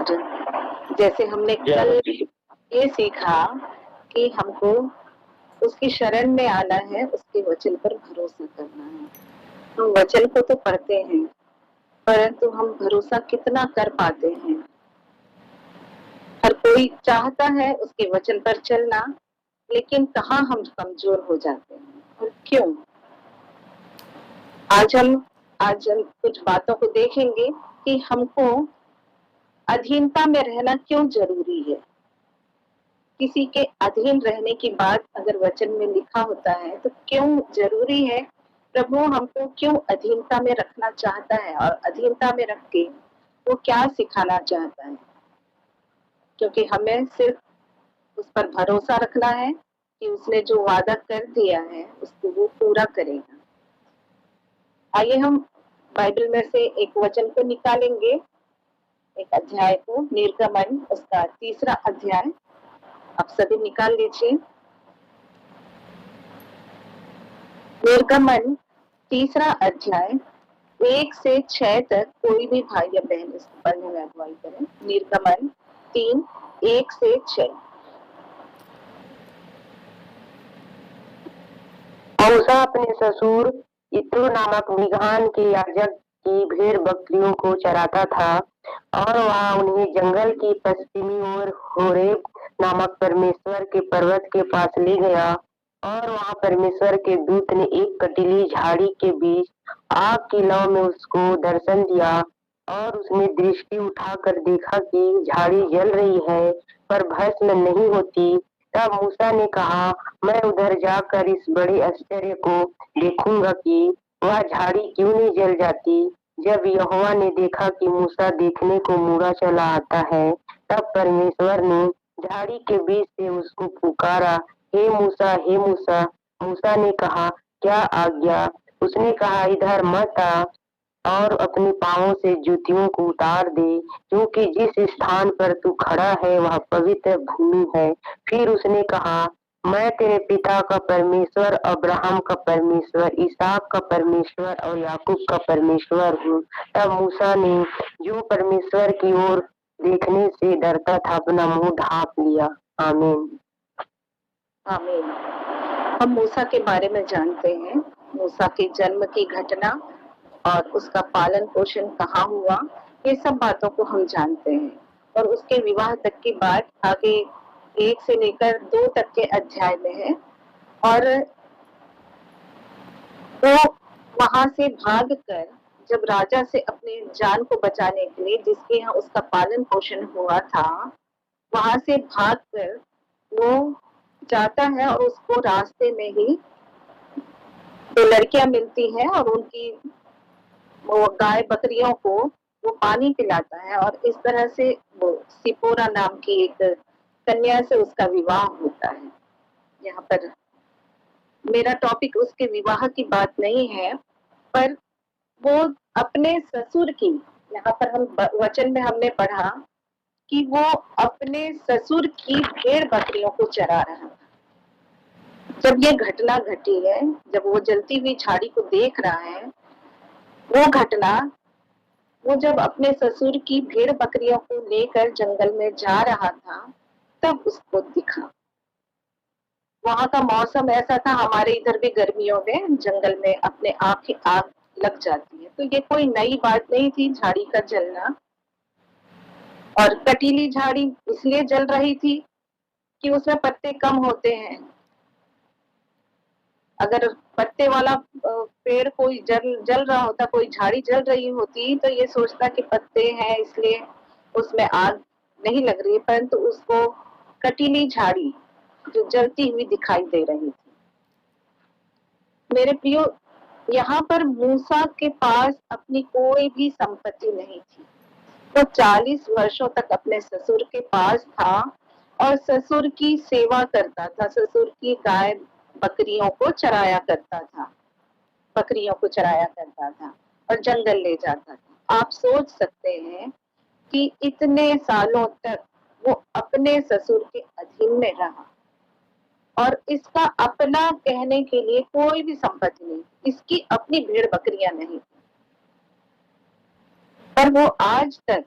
और जैसे हमने कल ये सीखा कि हमको उसकी शरण में आना है, उसके वचन पर भरोसा करना है। हम वचन को तो पढ़ते हैं, परंतु हम भरोसा कितना कर पाते हैं? हर कोई चाहता है उसके वचन पर चलना, लेकिन कहाँ हम कमजोर हो जाते हैं और क्यों? आज हम कुछ बातों को देखेंगे कि हमको अधीनता में रहना क्यों जरूरी है। किसी के अधीन रहने की बात अगर वचन में लिखा होता है तो क्यों जरूरी है? प्रभु हमको क्यों अधीनता में रखना चाहता है और अधीनता में रख के वो क्या सिखाना चाहता है? क्योंकि हमें सिर्फ उस पर भरोसा रखना है कि उसने जो वादा कर दिया है उसको वो पूरा करेगा। आइए हम बाइबल में से एक वचन को निकालेंगे, एक अध्याय को, निर्गमन उसका 3रा अध्याय। आप सभी निकाल लीजिए। निर्गमन 3रा अध्याय 1 से 6 तक कोई भी भाई या बहन इसको पढ़ने में अगुवाई करें। निर्गमन 3 1 से 6। मूसा अपने ससुर यित्रो नामक मिघान के याजक की भेड़ बकरियों को चराता था और वहां उन्हें जंगल की पश्चिमी ओर होरेब नामक परमेश्वर के पर्वत के पास ले गया और वहां परमेश्वर के दूत ने एक कटीली झाड़ी के बीच आग की लौ में उसको दर्शन दिया और उसने दृष्टि उठाकर देखा कि झाड़ी जल रही है पर भस्म नहीं होती। तब मूसा ने कहा, मैं उधर जाकर इस बड़े आश्चर्य को देखूंगा कि वह झाड़ी क्यों नहीं जल जाती। जब यहोवा ने देखा कि मूसा देखने को मुड़ा चला आता है, तब परमेश्वर ने झाड़ी के बीच से उसको पुकारा, हे मूसा, हे मूसा। मूसा ने कहा, क्या आज्ञा? उसने कहा, इधर मत आ और अपने पांवों से जूतियों को उतार दे, क्योंकि जिस स्थान पर तू खड़ा है वह पवित्र भूमि है। फिर उसने कहा, मैं तेरे पिता का परमेश्वर, अब्राहम का परमेश्वर, इसहाक का परमेश्वर और याकूब का परमेश्वर हूँ। तब मूसा ने जो परमेश्वर की ओर देखने से डरता था अपना मुंह ढांप लिया। आमीन। आमीन। हम मूसा के बारे में जानते हैं, मूसा के जन्म की घटना और उसका पालन पोषण कहाँ हुआ, ये सब बातों को हम जानते हैं। और उसके विवाह तक की बात आगे 1 से लेकर 2 तक के अध्याय में है। और वो वहां से भागकर जब राजा से अपने जान को बचाने के लिए, जिसके यहाँ उसका पालन पोषण हुआ था, वहां से भागकर वो जाता है और उसको रास्ते में ही 2 लड़कियां मिलती हैं और उनकी वो गाय बकरियों को वो पानी पिलाता है और इस तरह से वो सिपोरा नाम की एक कन्या से उसका विवाह होता है। यहाँ पर मेरा टॉपिक उसके विवाह की बात नहीं है, पर वो अपने ससुर की, यहाँ पर हम वचन में हमने पढ़ा कि वो अपने ससुर की भेड़ बकरियों को चरा रहा था। जब ये घटना घटी है, जब वो जलती हुई झाड़ी को देख रहा है, वो घटना वो जब अपने ससुर की भेड़ बकरियों को लेकर जंगल में जा रहा था, तब उसको दिखा। वहां का मौसम ऐसा था, हमारे इधर भी गर्मियों में जंगल में अपने आप ही आग लग जाती है, तो ये कोई नई बात नहीं थी झाड़ी का जलना। और कटीली झाड़ी इसलिए जल रही थी कि उसमें पत्ते कम होते हैं। अगर पत्ते वाला पेड़ कोई जल रहा होता, कोई झाड़ी जल रही होती, तो ये सोचता कि पत्ते हैं इसलिए उसमें आग नहीं लग रही है, परंतु उसको कटीली झाड़ी जो जलती हुई दिखाई दे रही थी। मेरे प्रियो, यहाँ पर मूसा के पास अपनी कोई भी संपत्ति नहीं थी। वो 40 वर्षों तक अपने ससुर के पास था और ससुर की सेवा करता था, ससुर की गाय बकरियों को चराया करता था, बकरियों को चराया करता था और जंगल ले जाता था। आप सोच सकते हैं कि इतने सालों तक वो अपने ससुर के अधीन में रहा और इसका अपना कहने के लिए कोई भी संपत्ति नहीं, इसकी अपनी भेड़ बकरियां नहीं, पर वो आज तक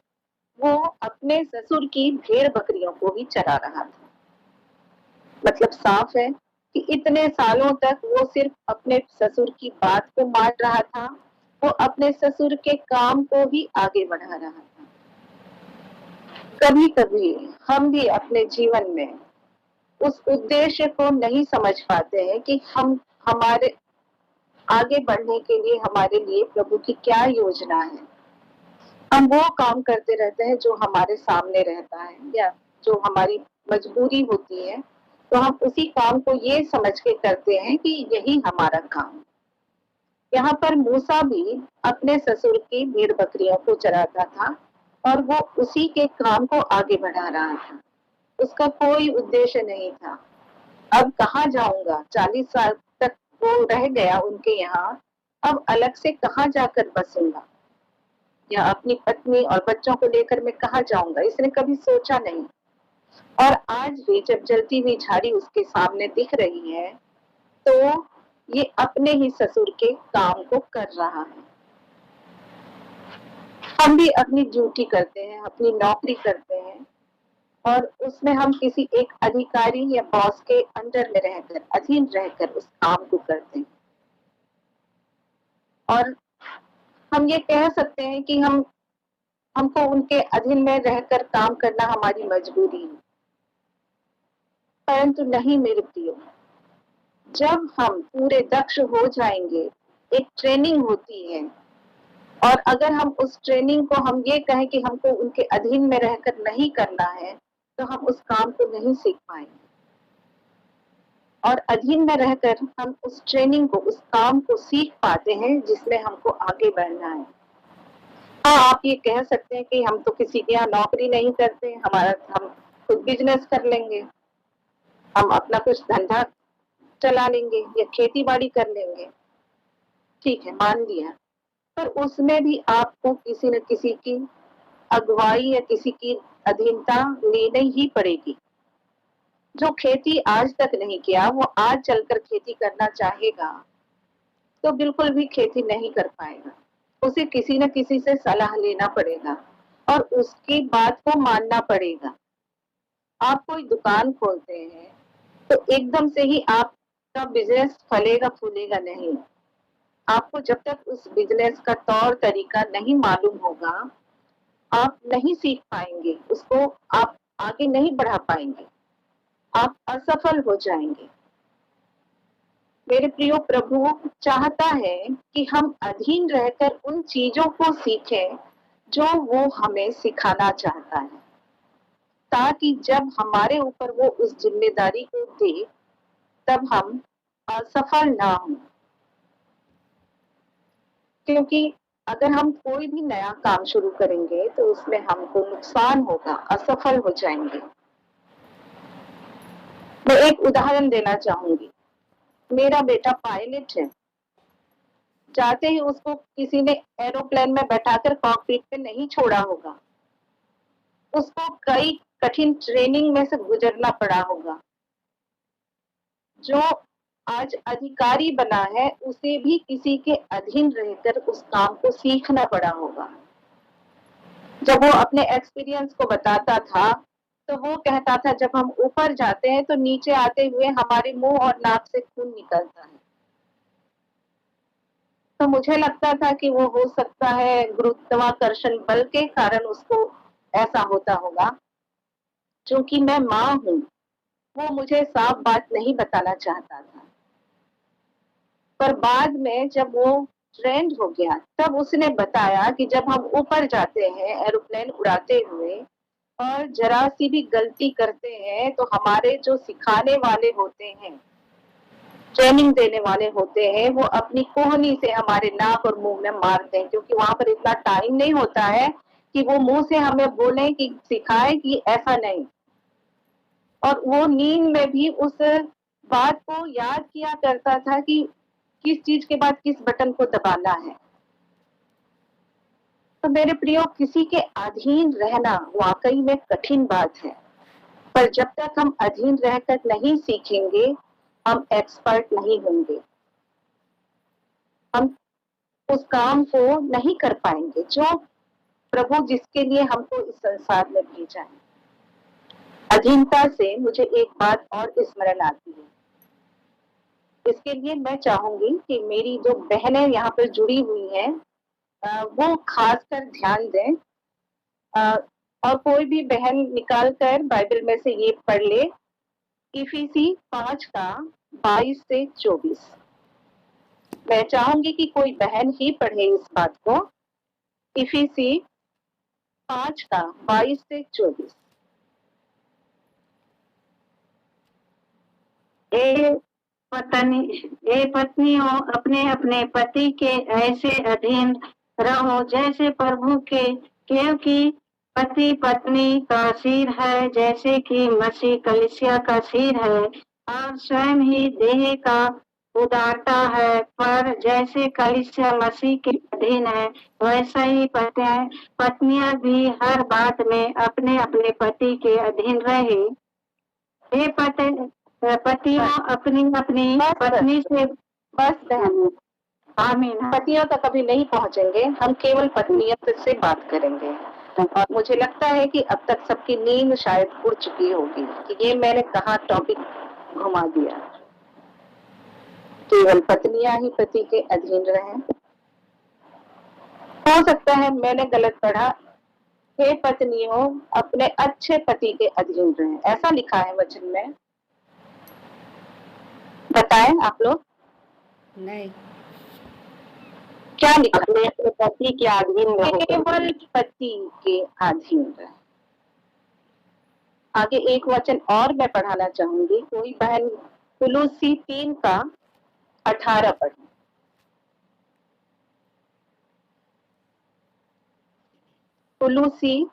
वो अपने अपने ससुर की भेड़ बकरियों को ही चरा रहा था। मतलब साफ है कि इतने सालों तक वो सिर्फ अपने ससुर की बात को मान रहा था, वो अपने ससुर के काम को ही आगे बढ़ा रहा था। कभी कभी हम भी अपने जीवन में उस उद्देश्य को नहीं समझ पाते हैं कि हम हमारे आगे बढ़ने के लिए हमारे लिए प्रभु की क्या योजना है। हम वो काम करते रहते हैं जो हमारे सामने रहता है या जो हमारी मजबूरी होती है, तो हम उसी काम को ये समझ के करते हैं कि यही हमारा काम। यहाँ पर मूसा भी अपने ससुर की भेड़ बकरियों को चराता था और वो उसी के काम को आगे बढ़ा रहा था। उसका कोई उद्देश्य नहीं था। अब कहाँ जाऊंगा, 40 साल तक वो रह गया उनके यहाँ, अब अलग से कहाँ जाकर बसूंगा या अपनी पत्नी और बच्चों को लेकर मैं कहाँ जाऊंगा, इसने कभी सोचा नहीं। और आज भी जब जलती हुई झाड़ी उसके सामने दिख रही है, तो ये अपने ही ससुर के काम को कर रहा है। हम भी अपनी ड्यूटी करते हैं, अपनी नौकरी करते हैं और उसमें हम किसी एक अधिकारी या बॉस के अंडर में रहकर, अधीन रहकर उस काम को करते हैं। और हम ये कह सकते हैं कि हमको उनके अधीन में रहकर काम करना हमारी मजबूरी है, परंतु नहीं मेरे प्रियो। जब हम पूरे दक्ष हो जाएंगे, एक ट्रेनिंग होती है, और अगर हम उस ट्रेनिंग को हम ये कहें कि हमको उनके अधीन में रहकर नहीं करना है, तो हम उस काम को नहीं सीख पाएंगे। और अधीन में रहकर हम उस ट्रेनिंग को, उस काम को सीख पाते हैं जिसमें हमको आगे बढ़ना है। हाँ, आप ये कह सकते हैं कि हम तो किसी के यहाँ नौकरी नहीं करते, हम खुद बिजनेस कर लेंगे, हम अपना कुछ धंधा चला लेंगे या खेती बाड़ी कर लेंगे। ठीक है, मान लिया, पर उसमें भी आपको किसी न किसी की अगुवाई या किसी की अधीनता लेनी ही पड़ेगी। जो खेती आज तक नहीं किया, वो आज चलकर खेती करना चाहेगा तो बिल्कुल भी खेती नहीं कर पाएगा। उसे किसी न किसी से सलाह लेना पड़ेगा और उसकी बात को मानना पड़ेगा। आप कोई दुकान खोलते हैं तो एकदम से ही आपका बिजनेस फलेगा फूलेगा नहीं। आपको जब तक उस बिजनेस का तौर तरीका नहीं मालूम होगा, आप नहीं सीख पाएंगे, उसको आप आगे नहीं बढ़ा पाएंगे, आप असफल हो जाएंगे। मेरे प्रियो, प्रभु चाहता है कि हम अधीन रहकर उन चीजों को सीखें जो वो हमें सिखाना चाहता है, ताकि जब हमारे ऊपर वो उस जिम्मेदारी को दे तब हम असफल ना हों। क्योंकि अगर हम कोई भी नया काम शुरू करेंगे तो उसमें हमको नुकसान होगा, असफल हो जाएंगे। मैं एक उदाहरण देना चाहूंगी। मेरा बेटा पायलट है। जाते ही उसको किसी ने एरोप्लेन में बैठाकर कॉकपिट पे नहीं छोड़ा होगा, उसको कई कठिन ट्रेनिंग में से गुजरना पड़ा होगा। जो आज अधिकारी बना है, उसे भी किसी के अधीन रहकर उस काम को सीखना पड़ा होगा। जब वो अपने एक्सपीरियंस को बताता था, तो वो कहता था जब हम ऊपर जाते हैं तो नीचे आते हुए हमारे मुंह और नाक से खून निकलता है। तो मुझे लगता था कि वो हो सकता है गुरुत्वाकर्षण बल के कारण उसको ऐसा होता होगा। क्योंकि मैं माँ हूँ, वो मुझे साफ बात नहीं बताना चाहता था। पर बाद में जब वो ट्रेंड हो गया, तब उसने बताया कि जब हम ऊपर जाते हैं एरोप्लेन उड़ाते हुए और जरा सी भी गलती करते हैं, तो हमारे जो सिखाने वाले होते हैं, ट्रेनिंग देने वाले होते हैं, वो अपनी कोहनी से हमारे नाक और मुंह में मारते हैं। क्योंकि वहां पर इतना टाइम नहीं होता है कि वो मुंह से हमें बोले कि सिखाए कि ऐसा नहीं। और वो नींद में भी उस बात को याद किया करता था कि किस चीज के बाद किस बटन को दबाना है। तो मेरे प्रियो, किसी के अधीन रहना वाकई में कठिन बात है, पर जब तक हम अधीन रहकर नहीं सीखेंगे, हम एक्सपर्ट नहीं होंगे, हम उस काम को नहीं कर पाएंगे जो प्रभु जिसके लिए हमको इस संसार में भेजा है। अधीनता से मुझे एक बात और स्मरण आती है। इसके लिए मैं चाहूंगी कि मेरी जो बहनें यहाँ पर जुड़ी हुई हैं वो खासकर ध्यान दें और कोई भी बहन निकाल कर बाइबल में से ये पढ़ ले, इफिसी 5 का 22 से 24। मैं चाहूंगी कि कोई बहन ही पढ़े इस बात को। इफिसी 5 का 22 से 24। ए पत्नियों, अपने अपने पति के ऐसे अधीन रहो जैसे प्रभु के, क्योंकि पति पत्नी का सिर है, जैसे कि मसीह कलीसिया का सिर है और स्वयं ही देह का उदारता है। पर जैसे कलीसिया मसीह के अधीन है, वैसा ही पत्नियां भी हर बात में अपने अपने पति के अधीन रहे। हे पतियों, अपनी अपनी पत्नी से बस बहन, आमीन। पतियों तक अभी नहीं पहुंचेंगे, हम केवल पत्नियों से बात करेंगे। और मुझे लगता है कि अब तक सबकी नींद शायद उड़ चुकी होगी कि ये मैंने कहाँ टॉपिक घुमा दिया। केवल पत्नियां ही पति के अधीन रहें। हो सकता है मैंने गलत पढ़ा। हे पत्नियों, अपने अच्छे पति के अधीन रहें, ऐसा लिखा है वचन में। बताएं आप लोग। नहीं, क्या लिखा? अपने अपने पति के अधीन रहो। केवल पति के अधीन रहें। आगे एक वचन और मैं पढ़ाना चाहूंगी। कोई बहन कुलूसी 3 का 18 पढ़े। कुलूसी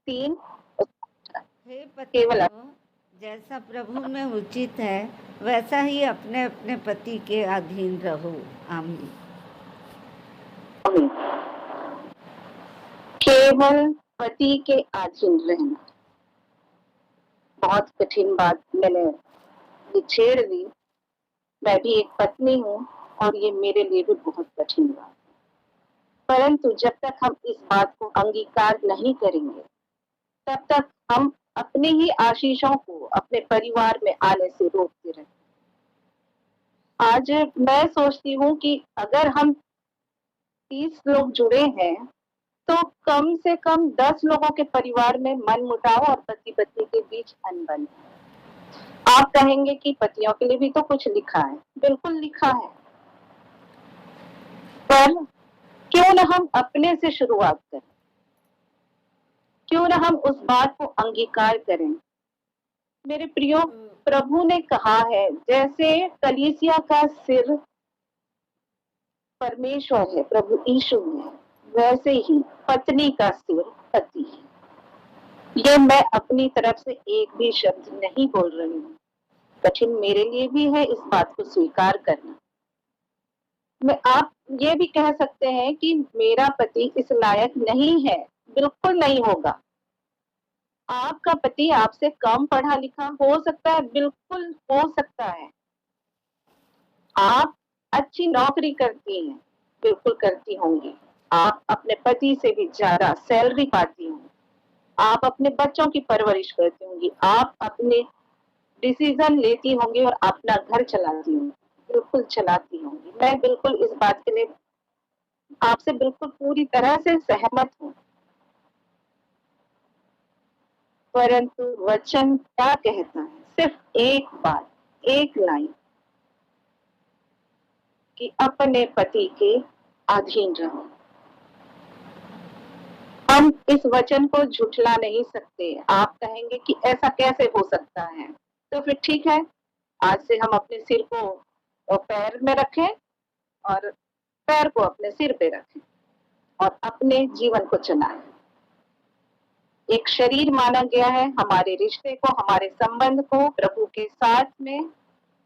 3। हे केवल पतियों, जैसा प्रभु में उचित है वैसा ही अपने अपने पति के अधीन रहो। आमीन। केवल पति के अधीन रहना। बहुत कठिन बात मैंने छेड़ दी। मैं भी एक पत्नी हूँ और ये मेरे लिए भी बहुत कठिन बात है। परंतु जब तक हम इस बात को अंगीकार नहीं करेंगे, तब तक हम अपने ही आशीषों को अपने परिवार में आने से रोकते रहेंगे। आज मैं सोचती हूँ कि अगर हम 30 लोग जुड़े हैं तो कम से कम 10 लोगों के परिवार में मनमुटाव और पति पत्नी के बीच अनबन है। आप कहेंगे कि पतियों के लिए भी तो कुछ लिखा है। बिल्कुल लिखा है, पर क्यों न हम अपने से शुरुआत करें, क्यों न हम उस बात को अंगीकार करें। मेरे प्रियो, प्रभु ने कहा है जैसे कलीसिया का सिर परमेश्वर है, प्रभु यीशु है, वैसे ही पत्नी का सिर पति है। ये मैं अपनी तरफ से एक भी शब्द नहीं बोल रही हूँ। कठिन मेरे लिए भी है इस बात को स्वीकार करना। आप ये भी कह सकते हैं कि मेरा पति इस लायक नहीं है। बिल्कुल नहीं होगा। आपका पति आपसे कम पढ़ा लिखा हो सकता है, बिल्कुल हो सकता है। आप अच्छी नौकरी करती हैं, बिल्कुल करती होंगी। आप अपने पति से भी ज्यादा सैलरी पाती होंगी। आप अपने बच्चों की परवरिश करती होंगी। आप अपने डिसीजन लेती होंगी और अपना घर चलाती होंगी, बिल्कुल चलाती होंगी। मैं बिल्कुल इस बात के लिए आपसे बिल्कुल पूरी तरह से सहमत हूँ। परंतु वचन क्या कहता है? सिर्फ एक बात, एक लाइन, कि अपने पति के अधीन रहो। हम इस वचन को झुठला नहीं सकते। आप कहेंगे कि ऐसा कैसे हो सकता है, तो फिर ठीक है, आज से हम अपने सिर को पैर में रखें और पैर को अपने सिर पे रखें और अपने जीवन को चलाएं। एक शरीर माना गया है हमारे रिश्ते को, हमारे संबंध को प्रभु के साथ में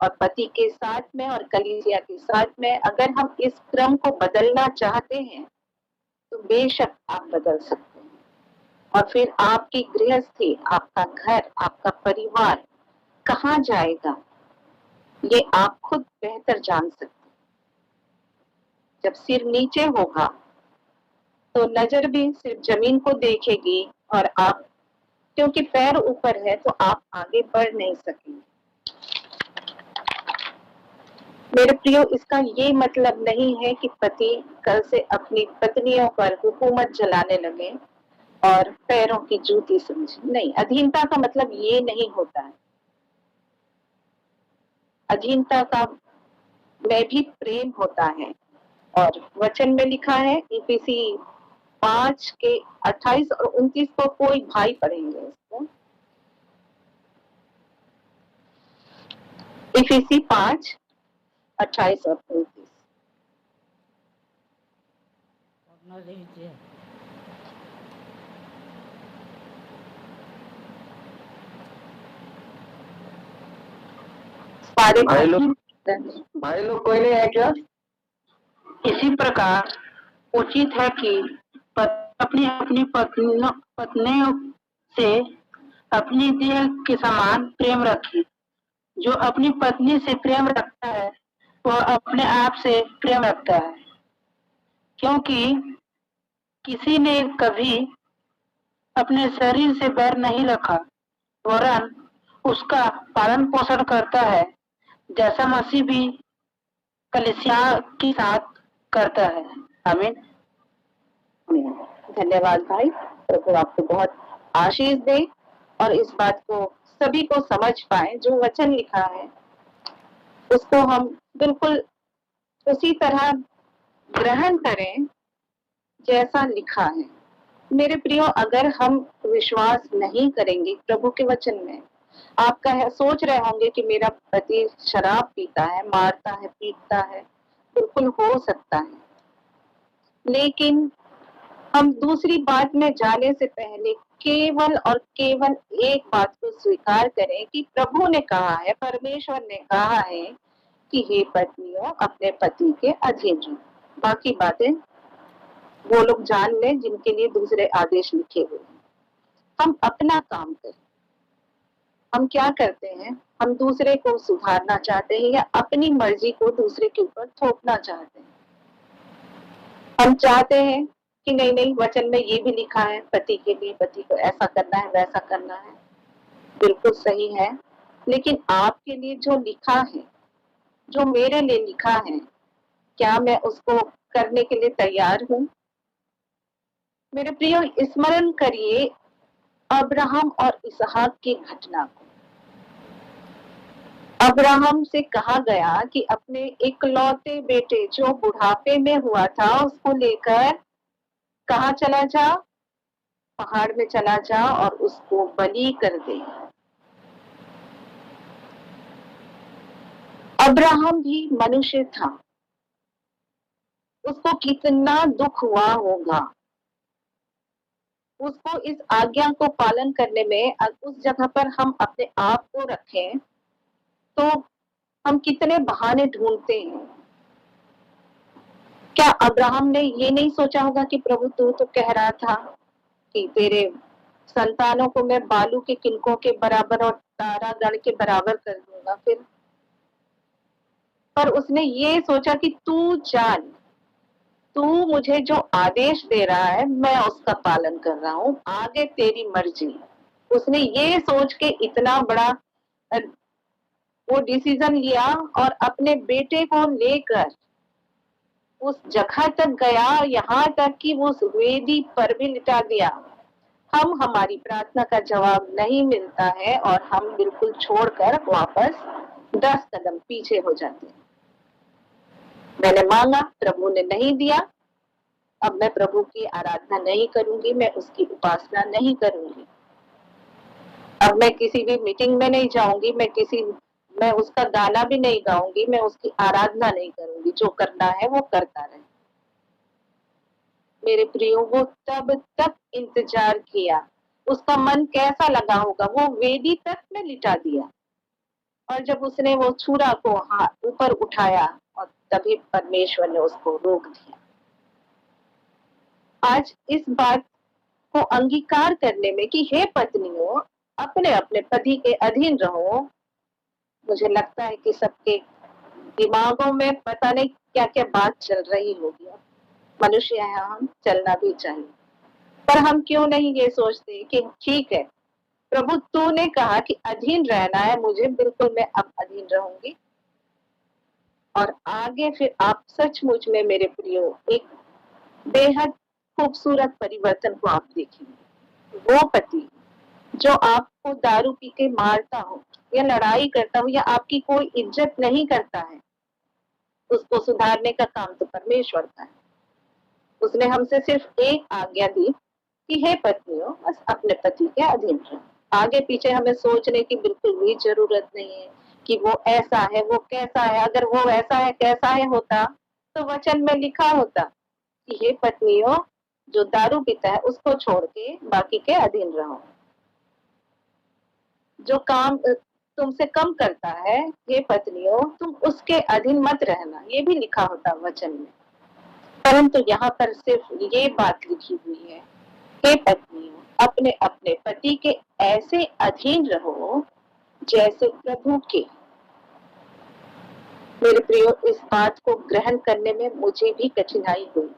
और पति के साथ में और कलीसिया के साथ में। अगर हम इस क्रम को बदलना चाहते हैं तो बेशक आप बदल सकते हैं। और फिर आपकी गृहस्थी, आपका घर, आपका परिवार कहाँ जाएगा, ये आप खुद बेहतर जान सकते हैं। जब सिर नीचे होगा तो नजर भी सिर्फ जमीन को देखेगी और आप, क्योंकि पैर ऊपर है तो आप आगे बढ़ नहीं सकेंगे। मेरे प्रियो, इसका ये मतलब नहीं है कि पति कल से अपनी पत्नियों पर हुकूमत चलाने लगे और पैरों की जूती समझे। नहीं, अधीनता का मतलब ये नहीं होता है। अधीनता का में भी प्रेम होता है और वचन में लिखा है इफिसी 5 के 28 और 29 को कोई भाई पढ़ेंगे इसको। इफिसी 5, 28 और 29। भाई लोग कोई नहीं है क्या? इसी प्रकार उचित है कि अपनी अपनी पत्नियों से अपनी देह के समान प्रेम रखें। जो अपनी पत्नी से प्रेम रखता है वह अपने आप से प्रेम रखता है, क्योंकि किसी ने कभी अपने शरीर से बैर नहीं रखा, वरन उसका पालन पोषण करता है, जैसा मसीह भी कलीसिया के साथ करता है। आमीन। धन्यवाद भाई। प्रभु आपको बहुत आशीष दे और इस बात को सभी को समझ पाए। जो वचन लिखा है उसको हम बिल्कुल उसी तरह ग्रहण करें जैसा लिखा है। मेरे प्रियो, अगर हम विश्वास नहीं करेंगे प्रभु के वचन में, आपका सोच रहे होंगे कि मेरा पति शराब पीता है, मारता है, पीटता है, बिल्कुल हो सकता है, लेकिन हम दूसरी बात में जाने से पहले केवल और केवल एक बात को स्वीकार करें कि प्रभु ने कहा है, परमेश्वर ने कहा है कि हे पत्नियों अपने पति के अधीन रहो। बाकी बातें वो लोग जान लें जिनके लिए दूसरे आदेश लिखे हुए हैं। हम अपना काम करें। हम क्या करते हैं? हम दूसरे को सुधारना चाहते हैं या अपनी मर्जी को दूसरे के ऊपर थोपना चाहते हैं। हम चाहते हैं कि नहीं नहीं, वचन में ये भी लिखा है पति के लिए, पति को ऐसा करना है, वैसा करना है, बिल्कुल सही है, लेकिन आपके लिए जो लिखा है, जो मेरे लिए लिखा है, क्या मैं उसको करने के लिए तैयार हूँ? मेरे प्रियो, स्मरण करिए अब्राहम और इसहाक की घटना को। अब्राहम से कहा गया कि अपने इकलौते बेटे जो बुढ़ापे में हुआ था उसको लेकर कहाँ चला जा? पहाड़ में चला जा और उसको बलि कर दे। अब्राहम भी मनुष्य था, उसको कितना दुख हुआ होगा। उसको इस आज्ञा को पालन करने में, उस जगह पर हम अपने आप को रखें तो हम कितने बहाने ढूंढते हैं। क्या अब्राहम ने ये नहीं सोचा होगा कि प्रभु तू तो कह रहा था कि तेरे संतानों को मैं बालू के किनकों के बराबर और तारागण के बराबर कर दूंगा फिर? पर उसने ये सोचा कि तू जान, तू मुझे जो आदेश दे रहा है मैं उसका पालन कर रहा हूँ, आगे तेरी मर्जी। उसने ये सोच के इतना बड़ा वो डिसीजन लिया और अपने बेटे को लेकर उस जगह तक गया, यहाँ तक कि वो उस वेदी पर भी लिटा दिया। हम हमारी प्रार्थना का जवाब नहीं मिलता है और हम बिल्कुल छोड़कर वापस 10 कदम पीछे हो जाते हैं। मैंने मांगा, प्रभु ने नहीं दिया, अब मैं प्रभु की आराधना नहीं करूंगी, मैं उसकी उपासना नहीं करूंगी, अब मैं किसी भी मीटिंग में नहीं जाऊंगी, मैं उसका गाना भी नहीं गाऊंगी, मैं उसकी आराधना नहीं करूंगी, जो करना है वो करता रहे। मेरे प्रियो, वो तब तक इंतजार किया, उसका मन कैसा लगा होगा, वो वेदी तक में लिटा दिया और जब उसने वो छुरा को हाथ ऊपर उठाया और तभी परमेश्वर ने उसको रोक दिया। आज इस बात को अंगीकार करने में कि हे पत्नियों अपने अपने पति के अधीन रहो, मुझे लगता है कि सबके दिमागों में पता नहीं क्या क्या बात चल रही होगी। मनुष्य हैं हम, चलना भी चाहिए। पर हम क्यों नहीं ये सोचते कि ठीक है प्रभु तूने कहा कि अधीन रहना है मुझे, बिल्कुल मैं अब अधीन रहूंगी। और आगे फिर आप सचमुच में मेरे प्रियो एक बेहद खूबसूरत परिवर्तन को आप देखेंगे। वो पति जो आपको दारू पी के मारता हो या लड़ाई करता हो या आपकी कोई इज्जत नहीं करता है, उसको सुधारने का काम तो परमेश्वर का है। उसने हमसे सिर्फ एक आज्ञा दी कि हे पत्नियों बस अपने पति के अधीन रहो। आगे पीछे हमें सोचने की बिल्कुल भी जरूरत नहीं है कि वो ऐसा है वो कैसा है। अगर वो ऐसा है कैसा है होता तो वचन में लिखा होता कि हे पत्नियों जो दारू पीता है उसको छोड़ के बाकी के अधीन रहो। जो काम तुमसे कम करता है हे पत्नियों तुम उसके अधीन मत रहना, ये भी लिखा होता वचन में। परंतु यहाँ पर सिर्फ ये बात लिखी हुई है, हे पत्नियों अपने अपने पति के ऐसे अधीन रहो जैसे प्रभु के। मेरे प्रियो इस बात को ग्रहण करने में मुझे भी कठिनाई हुई।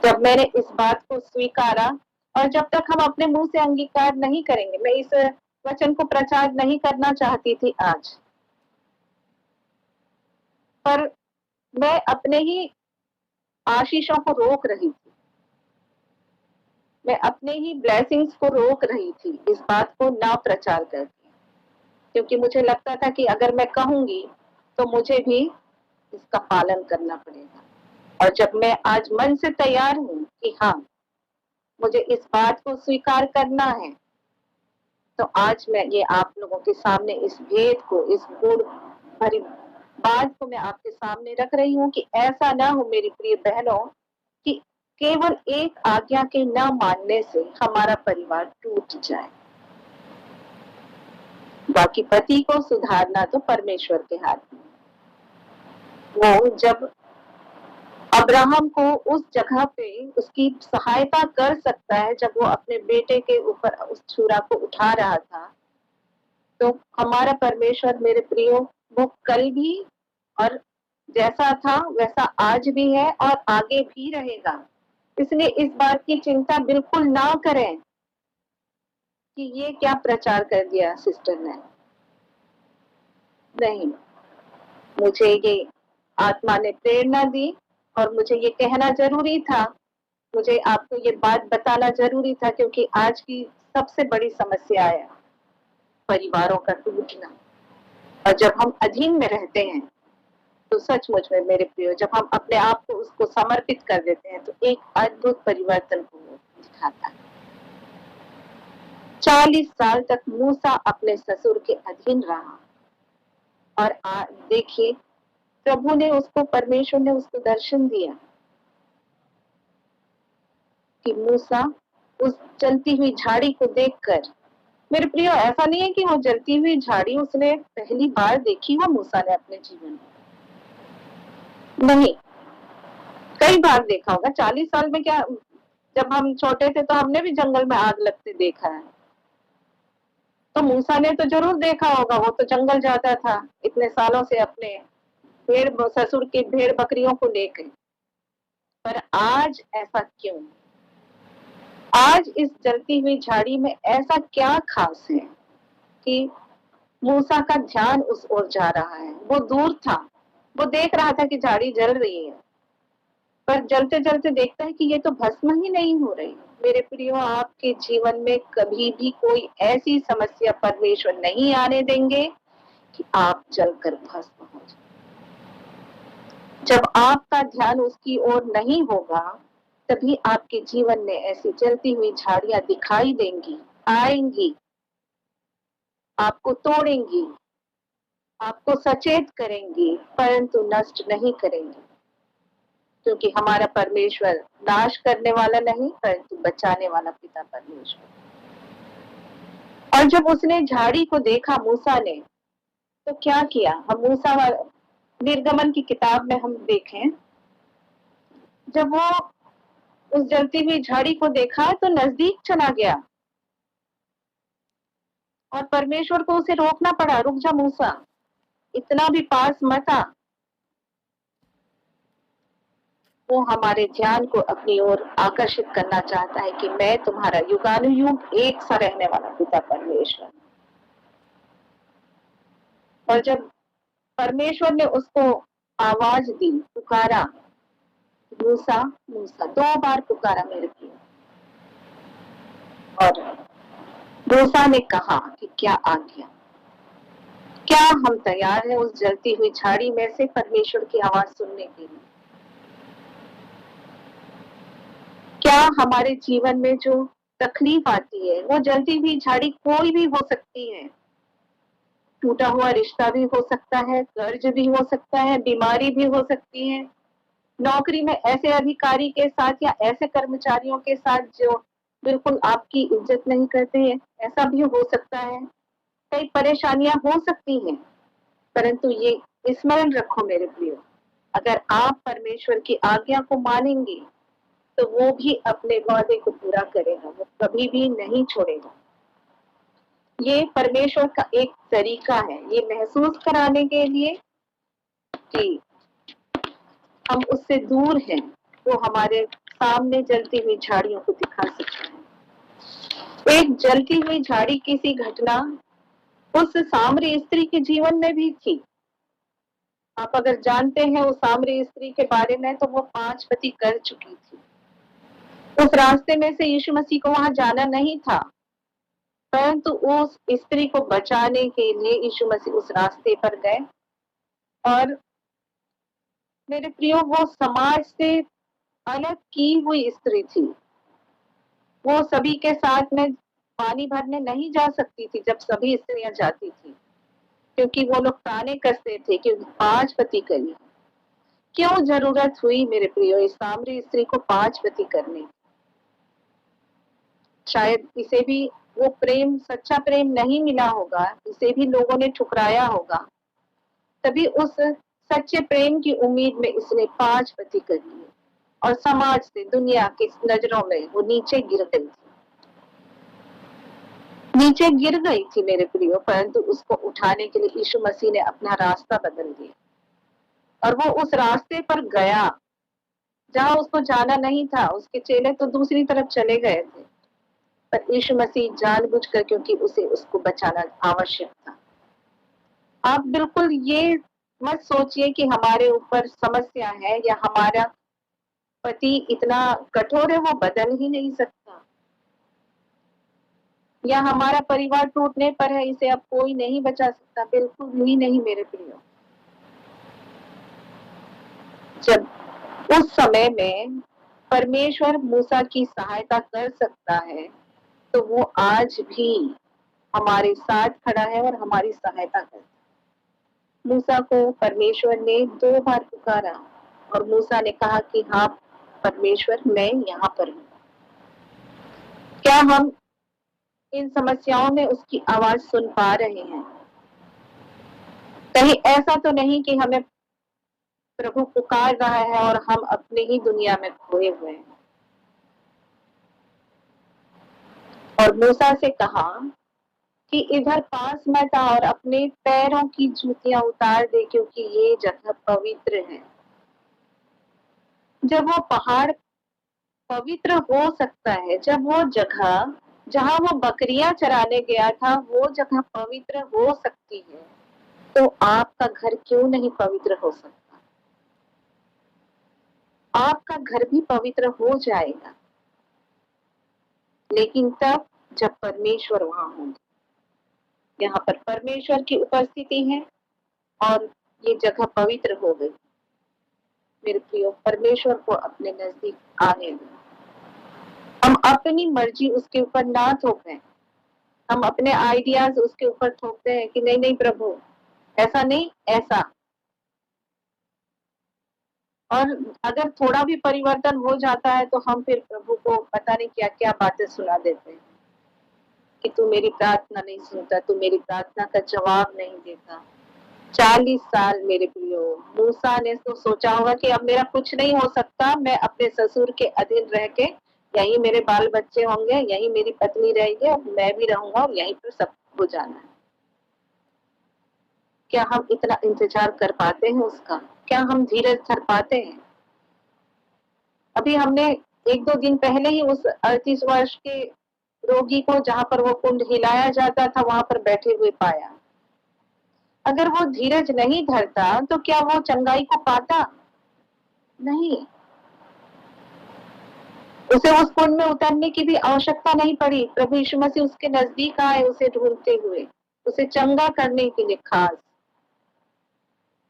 जब मैंने इस बात को स्वीकारा और जब तक हम अपने मुंह से अंगीकार नहीं करेंगे, मैं इस वचन को प्रचार नहीं करना चाहती थी आज, पर मैं अपने ही आशीषों को रोक रही थी, मैं अपने ही ब्लेसिंग्स को रोक रही थी इस बात को ना प्रचार करके, क्योंकि मुझे लगता था कि अगर मैं कहूंगी तो मुझे भी इसका पालन करना पड़ेगा। और जब मैं आज मन से तैयार हूं कि हाँ मुझे इस बात को स्वीकार करना है, तो आज मैं ये आप लोगों के सामने इस भेद को, इस गुण भरी बात को मैं आपके सामने रख रही हूँ कि ऐसा ना हो मेरी प्रिय बहनों कि केवल एक आज्ञा के न मानने से हमारा परिवार टूट जाए। बाकी पति को सुधारना तो परमेश्वर के हाथ में। वो जब अब्राहम को उस जगह पे उसकी सहायता कर सकता है, जब वो अपने बेटे के ऊपर उस छुरा को उठा रहा था, तो हमारा परमेश्वर मेरे प्रियो वो कल भी और जैसा था वैसा आज भी है और आगे भी रहेगा। इसलिए इस बात की चिंता बिल्कुल ना करें कि ये क्या प्रचार कर दिया सिस्टर ने। नहीं, मुझे ये आत्मा ने प्रेरणा दी और मुझे ये कहना जरूरी था, मुझे आपको ये बात बताना जरूरी था, क्योंकि आज की सबसे बड़ी समस्या है परिवारों का टूटना। और जब हम अधीन में रहते हैं तो सचमुच में मेरे प्रियो जब हम अपने आप को उसको समर्पित कर देते हैं तो एक अद्भुत परिवर्तन को दिखाता है। 40 साल तक मूसा अपने ससुर के अधीन रहा और देखिए प्रभु ने उसको, परमेश्वर ने उसको दर्शन दिया कि मूसा उस जलती हुई झाड़ी को देखकर, मेरे प्रियो ऐसा नहीं है कि वो जलती हुई झाड़ी उसने पहली बार देखी हो मूसा ने अपने जीवन में, नहीं, कई बार देखा होगा। 40 साल में क्या, जब हम छोटे थे तो हमने भी जंगल में आग लगते देखा है, तो मूसा ने तो जरूर देखा होगा, वो तो जंगल जाता था इतने सालों से अपने ससुर के भेड़ बकरियों को लेकर। पर आज ऐसा क्यों? आज इस जलती हुई झाड़ी में ऐसा क्या खास है कि मूसा का ध्यान उस ओर जा रहा है? वो दूर था, वो देख रहा था कि झाड़ी जल रही है, पर जलते जलते देखता है कि ये तो भस्म ही नहीं हो रही। मेरे प्रियो आपके जीवन में कभी भी कोई ऐसी समस्या परमेश्वर नहीं आने देंगे कि आप जलकर भस्म हो जाए। जब आपका ध्यान उसकी ओर नहीं होगा तभी आपके जीवन में ऐसी जलती हुई झाड़ियां दिखाई देंगी, आएंगी, आपको तोड़ेंगी, आपको सचेत करेंगी, परंतु नष्ट नहीं करेंगी, क्योंकि हमारा परमेश्वर नाश करने वाला नहीं परंतु बचाने वाला पिता परमेश्वर। और जब उसने झाड़ी को देखा मूसा ने, तो क्या किया? हम मूसा निर्गमन की किताब में हम देखें, जब वो उस जलती हुई झाड़ी को देखा तो नजदीक चला गया और परमेश्वर को उसे रोकना पड़ा, रुक जा मूसा, इतना भी पास मत आ। वो हमारे ध्यान को अपनी ओर आकर्षित करना चाहता है कि मैं तुम्हारा युगानुयुग एक सा रहने वाला पिता परमेश्वर। और जब परमेश्वर ने उसको आवाज दी, पुकारा, मूसा मूसा, 2 बार पुकारा मेरे प्रिय, और मूसा ने कहा कि क्या आज्ञा। क्या हम तैयार हैं उस जलती हुई झाड़ी में से परमेश्वर की आवाज सुनने के लिए? क्या हमारे जीवन में जो तकलीफ आती है, वो जलती हुई झाड़ी कोई भी हो सकती है। टूटा हुआ रिश्ता भी हो सकता है, कर्ज भी हो सकता है, बीमारी भी हो सकती है, नौकरी में ऐसे अधिकारी के साथ या ऐसे कर्मचारियों के साथ जो बिल्कुल आपकी इज्जत नहीं करते हैं, ऐसा भी हो सकता है। कई परेशानियां हो सकती हैं, परंतु ये स्मरण रखो मेरे प्रियो, अगर आप परमेश्वर की आज्ञा को मानेंगे तो वो भी अपने वादे को पूरा करेगा, वो कभी भी नहीं छोड़ेगा। ये परमेश्वर का एक तरीका है, ये महसूस कराने के लिए कि हम उससे दूर हैं, वो हमारे सामने जलती हुई झाड़ियों को दिखा सकता है। एक जलती हुई झाड़ी किसी घटना उस सामरी स्त्री के जीवन में भी थी। आप अगर जानते हैं उस सामरी स्त्री के बारे में, तो वो 5 पति कर चुकी थी। उस रास्ते में से यीशु मसीह को वहां जाना नहीं था, परंतु उस स्त्री को बचाने के लिए यीशु मसीह उस रास्ते पर गए। और मेरे प्रियो, वो समाज से अलग की हुई स्त्री थी। वो सभी के साथ में पानी भरने नहीं जा सकती थी जब सभी स्त्रियां जाती थी, क्योंकि वो लोग ताने कसते थे कि 5 पति करी। क्यों जरूरत हुई मेरे प्रियो इस सामरी स्त्री को 5 पति करने? शायद इसे भी वो प्रेम, सच्चा प्रेम नहीं मिला होगा, इसे भी लोगों ने ठुकराया होगा, तभी उस सच्चे प्रेम की उम्मीद में इसने 5 पति कर लिए और समाज से, दुनिया की नजरों में वो नीचे गिर गई थी मेरे प्रियो। परंतु उसको उठाने के लिए यीशु मसीह ने अपना रास्ता बदल दिया और वो उस रास्ते पर गया जहां उसको जाना नहीं था। उसके चेले तो दूसरी तरफ चले गए थे, पर यीशु मसीह जानबूझकर, क्योंकि उसे उसको बचाना आवश्यक था। आप बिल्कुल ये मत सोचिए कि हमारे ऊपर समस्या है या हमारा पति इतना कठोर है वो बदल ही नहीं सकता, या हमारा परिवार टूटने पर है, इसे अब कोई नहीं बचा सकता। बिल्कुल भी नहीं मेरे प्रियो। जब उस समय में परमेश्वर मूसा की सहायता कर सकता है, तो वो आज भी हमारे साथ खड़ा है और हमारी सहायता करता है। मूसा को परमेश्वर ने 2 बार पुकारा और मूसा ने कहा कि हाँ परमेश्वर, मैं यहाँ पर हूँ। क्या हम इन समस्याओं में उसकी आवाज सुन पा रहे हैं? कहीं ऐसा तो नहीं कि हमें प्रभु पुकार रहा है और हम अपनी ही दुनिया में खोए हुए हैं? और मूसा से कहा कि इधर पास मत आ और अपने पैरों की जूतियां उतार दे, क्योंकि ये जगह पवित्र है। जब वो पहाड़ पवित्र हो सकता है, जब वो जगह जहां वो बकरियां चराने गया था वो जगह पवित्र हो सकती है, तो आपका घर क्यों नहीं पवित्र हो सकता? आपका घर भी पवित्र हो जाएगा, लेकिन तब जब परमेश्वर वहां होंगे। यहाँ पर परमेश्वर की उपस्थिति है और ये जगह पवित्र हो गई। मेरे प्रियो, परमेश्वर को अपने नजदीक आने दो। हम अपनी मर्जी उसके ऊपर ना थोपें। हम अपने आइडियाज उसके ऊपर थोपते हैं कि नहीं नहीं प्रभु, ऐसा नहीं, ऐसा। और अगर थोड़ा भी परिवर्तन हो जाता है तो हम फिर प्रभु को पता नहीं क्या क्या बातें सुना देते हैं कि तू मेरी प्रार्थना नहीं सुनता, तू मेरी प्रार्थना का जवाब नहीं देता। 40 साल मेरे प्रियो, मूसा ने तो सोचा होगा कि अब मेरा कुछ नहीं हो सकता, मैं अपने ससुर के अधीन रह के यही मेरे बाल बच्चे होंगे, यही मेरी पत्नी रहेगी और मैं भी रहूंगा और यहीं पर सब हो जाना है। क्या हम इतना इंतजार कर पाते हैं उसका? क्या हम धीरज धर पाते हैं? अभी हमने 1-2 दिन पहले ही उस 38 वर्ष के रोगी को, जहां पर वो कुंड हिलाया जाता था, वहां पर बैठे हुए पाया। अगर वो धीरज नहीं धरता तो क्या वो चंगाई को पाता? नहीं। उसे उस कुंड में उतरने की भी आवश्यकता नहीं पड़ी। प्रभु यीशु मसीह उसके नजदीक आए, उसे ढूंढते हुए, उसे चंगा करने के लिए खास।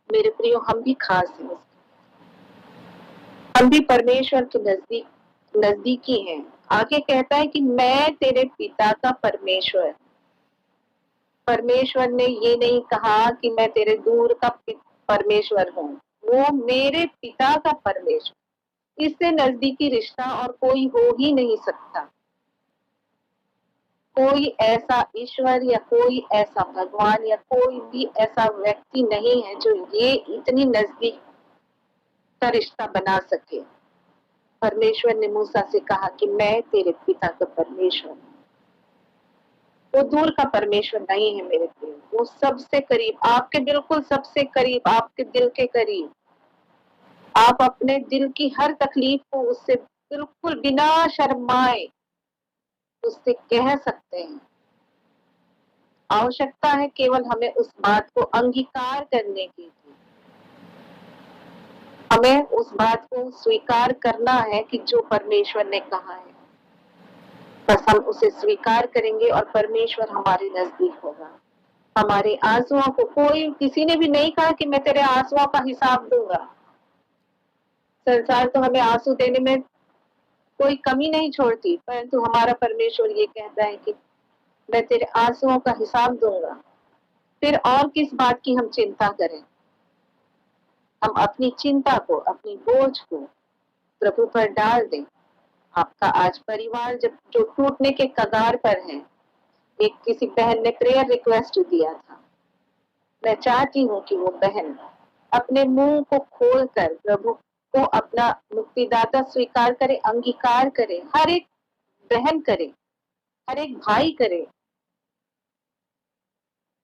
मेरे प्रियो, हम भी खास हैं, हम भी परमेश्वर के नजदीकी हैं। आगे कहता है कि मैं तेरे पिता का परमेश्वर। परमेश्वर ने ये नहीं कहा कि मैं तेरे दूर का परमेश्वर हूँ, वो मेरे पिता का परमेश्वर। इससे नजदीकी रिश्ता और कोई हो ही नहीं सकता। कोई ऐसा ईश्वर या कोई ऐसा भगवान या कोई भी ऐसा व्यक्ति नहीं है जो ये इतनी नजदीक का रिश्ता बना सके। परमेश्वर ने मूसा से कहा कि मैं तेरे पिता का परमेश्वर हूँ। वो दूर का परमेश्वर नहीं है मेरे प्रिय, वो सबसे करीब, आपके बिल्कुल सबसे करीब, आपके दिल के करीब। आप अपने दिल की हर तकलीफ को उससे बिल्कुल बिना शर्माए उससे कह सकते हैं। आवश्यकता है केवल हमें उस बात को अंगीकार करने की। हमें उस बात को स्वीकार करना है कि जो परमेश्वर ने कहा है, बस हम उसे स्वीकार करेंगे और परमेश्वर हमारे नजदीक होगा। हमारे आंसुओं को किसी ने भी नहीं कहा कि मैं तेरे आंसुओं का हिसाब दूंगा। संसार तो हमें आंसू देने में कोई कमी नहीं छोड़ती, परंतु हमारा परमेश्वर ये कहता है कि मैं तेरे आंसुओं का हिसाब दूंगा। फिर और किस बात की हम चिंता करें? हम अपनी चिंता को, अपनी बोझ को प्रभु पर डाल दें। आपका आज परिवार जो टूटने के कगार पर है, एक किसी बहन ने प्रेयर रिक्वेस्ट दिया था। मैं चाहती हूँ कि वो बहन अपने मुंह को खोलकर प्रभु को अपना मुक्तिदाता स्वीकार करे, अंगीकार करे। हर एक बहन करे, हर एक भाई करे,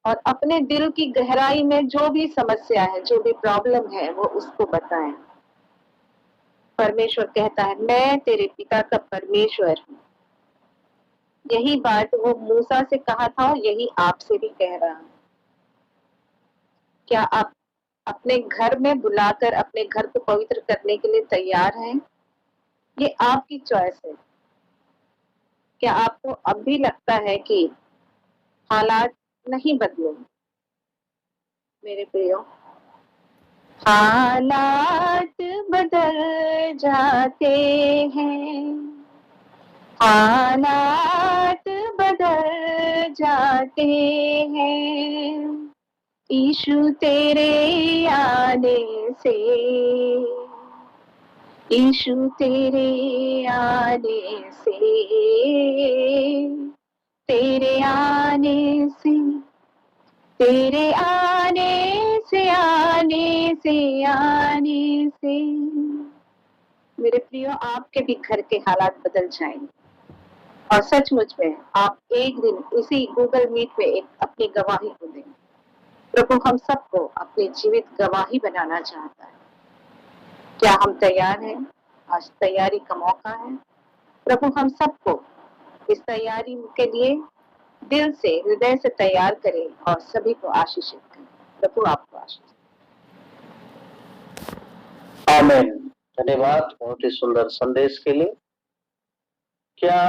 और अपने दिल की गहराई में जो भी समस्या है, जो भी प्रॉब्लम है, वो उसको बताएं। परमेश्वर कहता है मैं तेरे पिता का परमेश्वर हूँ। यही बात वो मूसा से कहा था और यही आपसे भी कह रहा हूँ। क्या आप अपने घर में बुलाकर अपने घर को पवित्र करने के लिए तैयार हैं? ये आपकी चॉइस है। क्या आपको अब भी लगता है कि हालात नहीं बदले? मेरे प्रियो, हालात बदल जाते हैं, हालात बदल जाते हैं, यीशु तेरे आने से, यीशु तेरे आने से, तेरे आने से, तेरे आने से, आने से, आने से। मेरे प्रियो, आपके भी घर के हालात बदल जाएंगे और सचमुच में आप एक दिन इसी गूगल मीट में एक अपनी गवाही को देंगे। प्रभु हम सबको अपनी जीवित गवाही बनाना चाहता है। क्या हम तैयार हैं? आज तैयारी का मौका है। प्रभु हम सबको इस तैयारी के लिए दिल से, हृदय से तैयार करें और सभी को आशीषित करें। प्रभु आपको आशीष। आमीन। धन्यवाद बहुत ही सुंदर संदेश के लिए। क्या